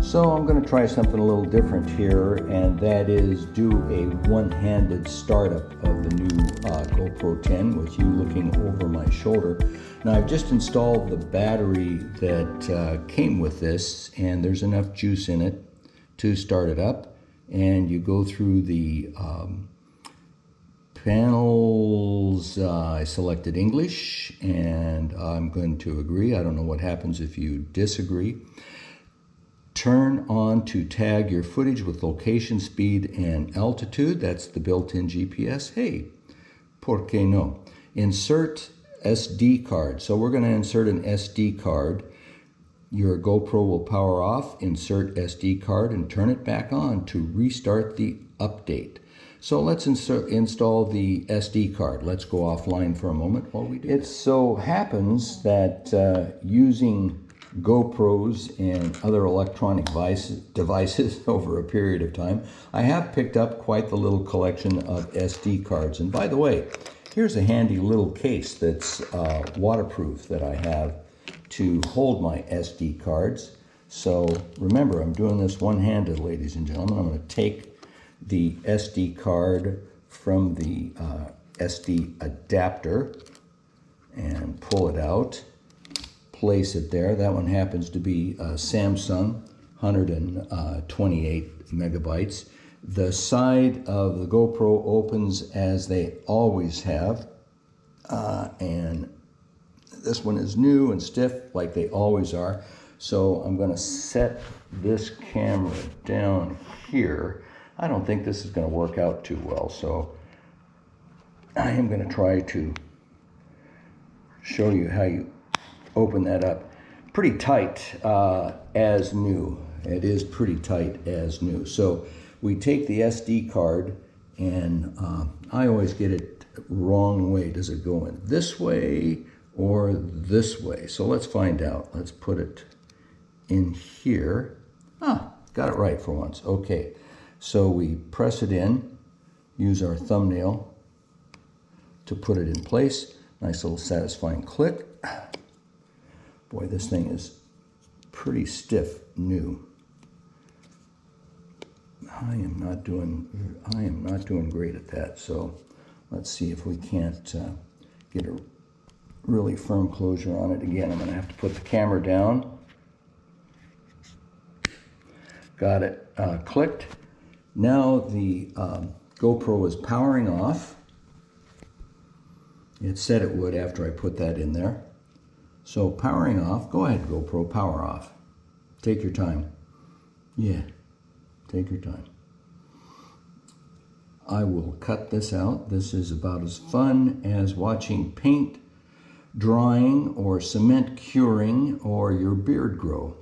So I'm going to try something a little different here, and that is do a one-handed startup of the new GoPro 10 with you looking over my shoulder. Now I've just installed the battery that came with this, and there's enough juice in it to start it up. And you go through the panels. I selected English, and I'm going to agree. I don't know what happens if you disagree. Turn on to tag your footage with location, speed, and altitude. That's the built-in GPS. Hey, por qué no? Insert SD card. So we're going to insert an SD card. Your GoPro will power off. Insert SD card and turn it back on to restart the update. So let's install the SD card. Let's go offline for a moment while we do it. It so happens that using GoPros and other electronic devices over a period of time, I have picked up quite the little collection of SD cards. And by the way, here's a handy little case that's waterproof that I have to hold my SD cards. So remember, I'm doing this one-handed, ladies and gentlemen. I'm going to take the SD card from the SD adapter and pull it out. Place it there. That one happens to be Samsung, 128 megabytes. The side of the GoPro opens as they always have, and this one is new and stiff like they always are. So I'm going to set this camera down here. I don't think this is going to work out too well, so I am going to try to show you how you open that up. Pretty tight as new. It is pretty tight as new. So we take the SD card, and I always get it wrong way. Does it go in this way or this way? So let's find out. Let's put it in here. Got it right for once. Okay, so we press it in, use our thumbnail to put it in place. Nice little satisfying click. Boy, this thing is pretty stiff new. I am not doing great at that. So let's see if we can't get a really firm closure on it. Again, I'm going to have to put the camera down. Got it clicked. Now the GoPro is powering off. It said it would after I put that in there. So powering off. Go ahead, GoPro, power off. Take your time. Yeah, take your time. I will cut this out. This is about as fun as watching paint drying or cement curing or your beard grow.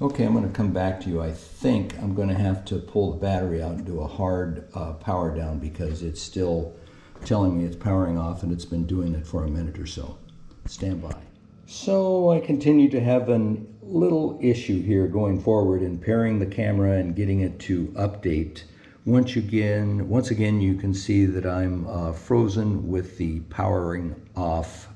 Okay, I'm going to come back to you. I think I'm going to have to pull the battery out and do a hard power down because it's still telling me it's powering off, and it's been doing it for a minute or so. Stand by. So I continue to have a little issue here going forward in pairing the camera and getting it to update. Once again, you can see that I'm frozen with the powering off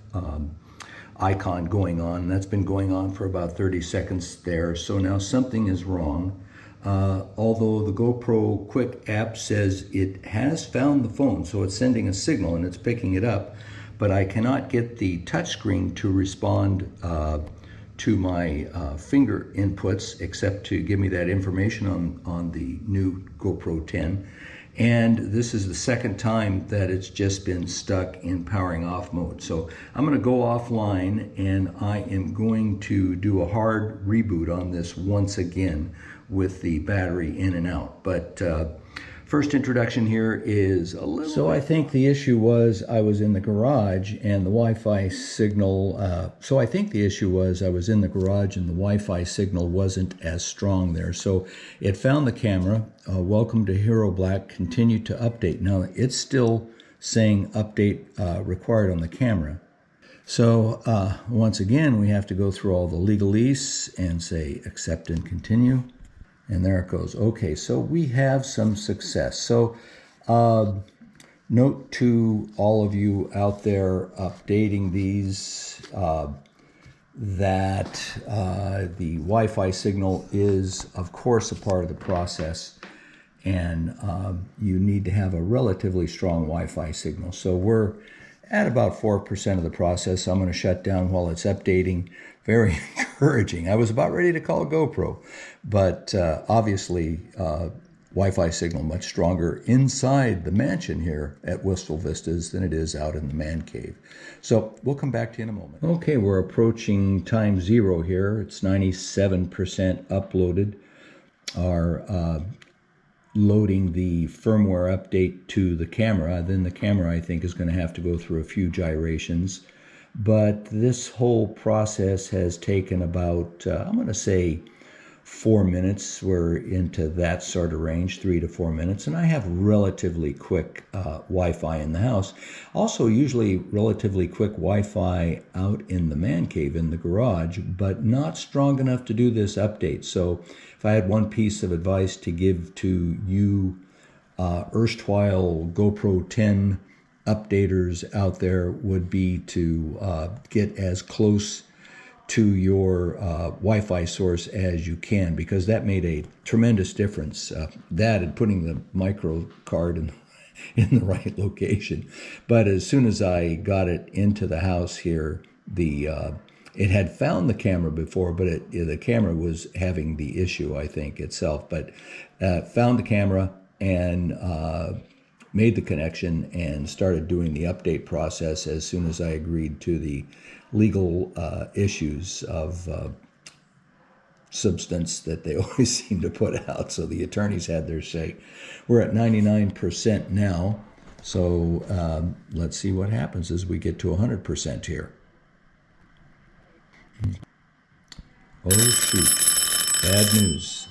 icon going on. That's been going on for about 30 seconds there. So now something is wrong. Although the GoPro Quik App says it has found the phone, so it's sending a signal and it's picking it up, but I cannot get the touchscreen to respond to my finger inputs except to give me that information on the new GoPro 10. And this is the second time that it's just been stuck in powering off mode. So I'm going to go offline, and I am going to do a hard reboot on this once again with the battery in and out. But first introduction here is a little... So I think the issue was I was in the garage and the Wi-Fi signal... So I think the issue was I was in the garage and the Wi-Fi signal wasn't as strong there. So it found the camera. Welcome to Hero Black. Continue to update. Now it's still saying update required on the camera. So once again, we have to go through all the legalese and say accept and continue. And there it goes. Okay, so we have some success. So note to all of you out there updating these that the Wi-Fi signal is, of course, a part of the process, and you need to have a relatively strong Wi-Fi signal. So we're at about 4% of the process. I'm going to shut down while it's updating. Very encouraging. I was about ready to call GoPro, but obviously Wi-Fi signal much stronger inside the mansion here at Wistful Vistas than it is out in the man cave. So we'll come back to you in a moment. Okay, we're approaching time zero here. It's 97% uploaded. Our loading the firmware update to the camera. Then the camera, I think, is going to have to go through a few gyrations. But this whole process has taken about, I'm going to say, 4 minutes. We're into that sort of range, 3 to 4 minutes. And I have relatively quick Wi-Fi in the house. Also, usually relatively quick Wi-Fi out in the man cave, in the garage, but not strong enough to do this update. So if I had one piece of advice to give to you erstwhile GoPro 10 updaters out there, would be to get as close to your Wi-Fi source as you can, because that made a tremendous difference. That and putting the micro card in the right location. But as soon as I got it into the house here, it had found the camera before, but the camera was having the issue, I think, itself. But found the camera and made the connection and started doing the update process as soon as I agreed to the legal issues of substance that they always seem to put out. So the attorneys had their say. We're at 99% now. So let's see what happens as we get to 100% here. Oh, shoot. Bad news.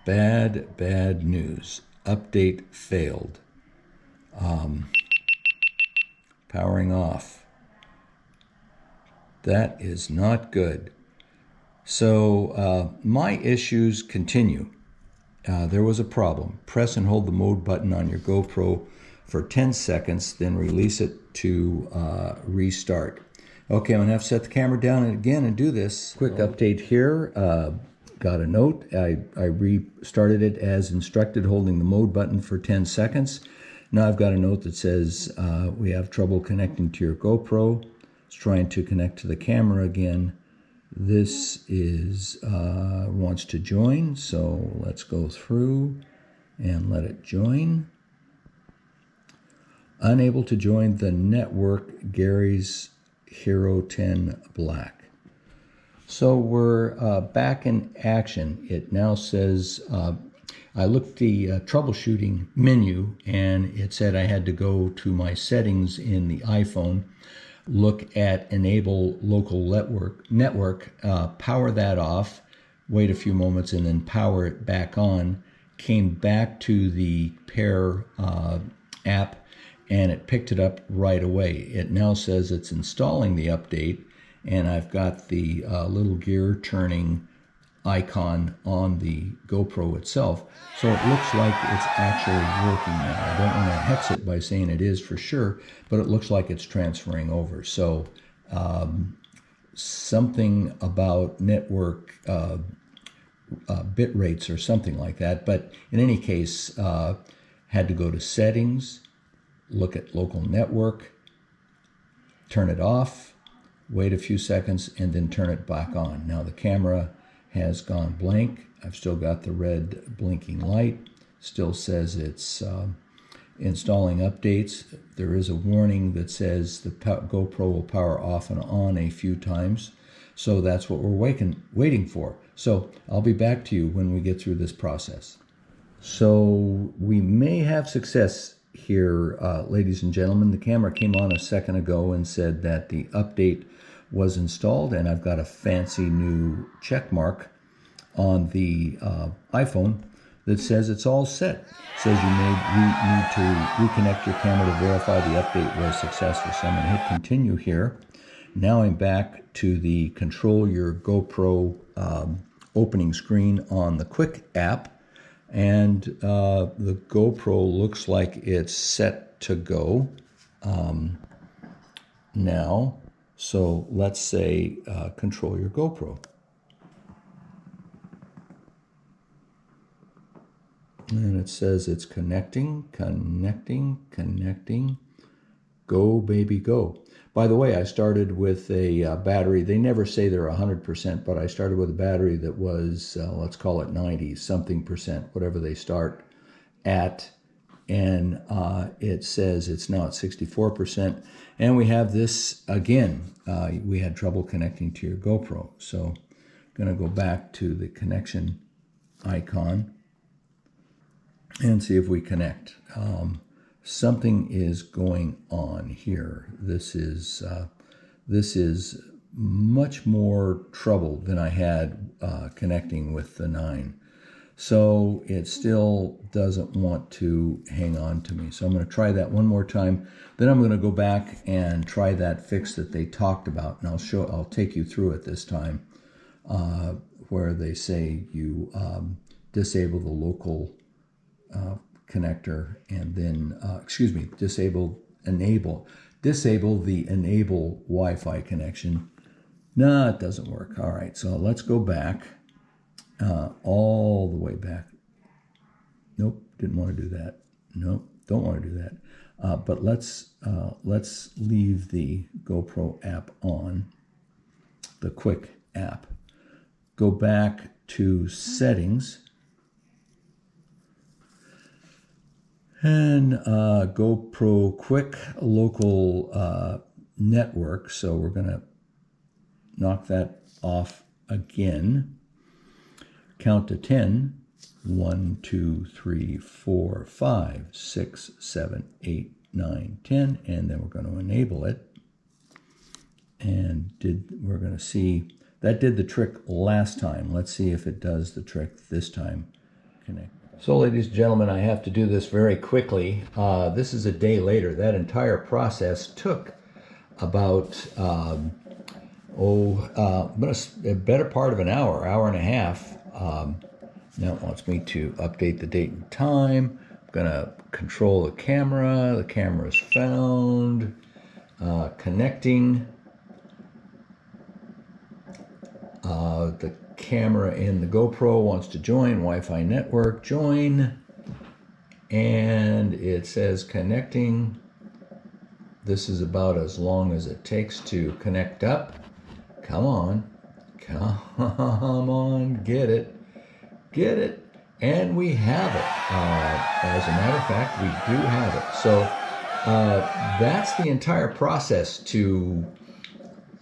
Bad news. Update failed. Powering off. That is not good. So my issues continue. There was a problem. Press and hold the mode button on your GoPro for 10 seconds, then release it to restart. Okay, I'm going to have to set the camera down again and do this. Quick update here. Got a note. I restarted it as instructed, holding the mode button for 10 seconds. Now I've got a note that says we have trouble connecting to your GoPro. It's trying to connect to the camera again. This is wants to join, so let's go through and let it join. Unable to join the network, Gary's Hero 10 Black. So we're back in action. It now says, I looked the troubleshooting menu and it said I had to go to my settings in the iPhone, look at enable local network, power that off, wait a few moments and then power it back on, came back to the Pair app and it picked it up right away. It now says it's installing the update, and I've got the little gear turning icon on the GoPro itself. So it looks like it's actually working now. I don't want to hex it by saying it is for sure, but it looks like it's transferring over. So something about network bit rates or something like that. But in any case, had to go to settings, look at local network, turn it off, wait a few seconds, and then turn it back on. Now the camera has gone blank. I've still got the red blinking light. Still says it's installing updates. There is a warning that says the GoPro will power off and on a few times. So that's what we're waiting for. So I'll be back to you when we get through this process. So we may have success here, ladies and gentlemen. The camera came on a second ago and said that the update was installed, and I've got a fancy new check mark on the iPhone that says it's all set. It says you need to reconnect your camera to verify the update was successful. So I'm going to hit continue here. Now I'm back to the control your GoPro opening screen on the Quik app, and the GoPro looks like it's set to go now. So let's say control your GoPro. And it says it's connecting. Go, baby, go. By the way, I started with a battery. They never say they're 100%, but I started with a battery that was, let's call it 90-something percent, whatever they start at. And it says it's now at 64%. And we have this again. We had trouble connecting to your GoPro. So I'm going to go back to the connection icon and see if we connect. Something is going on here. This is much more trouble than I had connecting with the 9. So it still doesn't want to hang on to me. So I'm going to try that one more time. Then I'm going to go back and try that fix that they talked about, and I'll take you through it this time, where they say you disable the local connector, and then disable the enable Wi-Fi connection. No, it doesn't work. All right, so let's go back all the way back. Nope, didn't want to do that. Nope, don't want to do that. But let's leave the GoPro app on, the Quik app. Go back to settings. And GoPro Quik local network. So we're going to knock that off again. Count to 10. 1, 2, 3, 4, 5, 6, 7, 8, 9, 10. And then we're going to enable it. And we're going to see, that did the trick last time. Let's see if it does the trick this time. Connect. So, ladies and gentlemen, I have to do this very quickly. This is a day later. That entire process took about, a better part of an hour, hour and a half. Now it wants me to update the date and time. I'm going to control the camera. The camera is found. Connecting. The camera in the GoPro wants to join Wi-Fi network, join, and it says connecting. This is about as long as it takes to connect up. Come on, get it, and we have it. As a matter of fact, we do have it. So that's the entire process to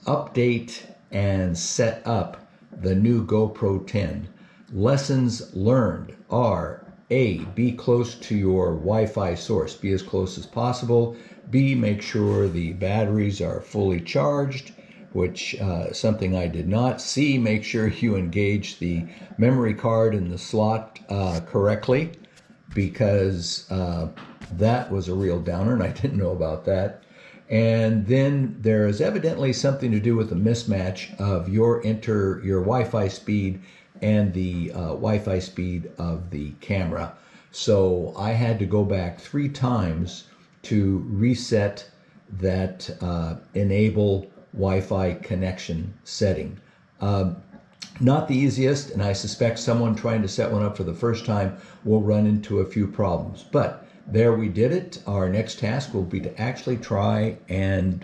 update and set up the new GoPro 10. Lessons learned are: A, be close to your Wi-Fi source. Be as close as possible. B, make sure the batteries are fully charged, which something I did not. C, make sure you engage the memory card in the slot correctly, because that was a real downer and I didn't know about that. And then there is evidently something to do with the mismatch of your Wi-Fi speed and the Wi-Fi speed of the camera. So I had to go back 3 times to reset that enable Wi-Fi connection setting. Not the easiest, and I suspect someone trying to set one up for the first time will run into a few problems. But there we did it. Our next task will be to actually try and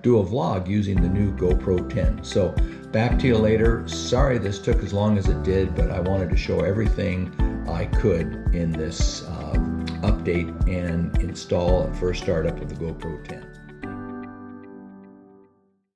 do a vlog using the new GoPro 10. So back to you later. Sorry this took as long as it did, but I wanted to show everything I could in this update and install and first startup of the GoPro 10.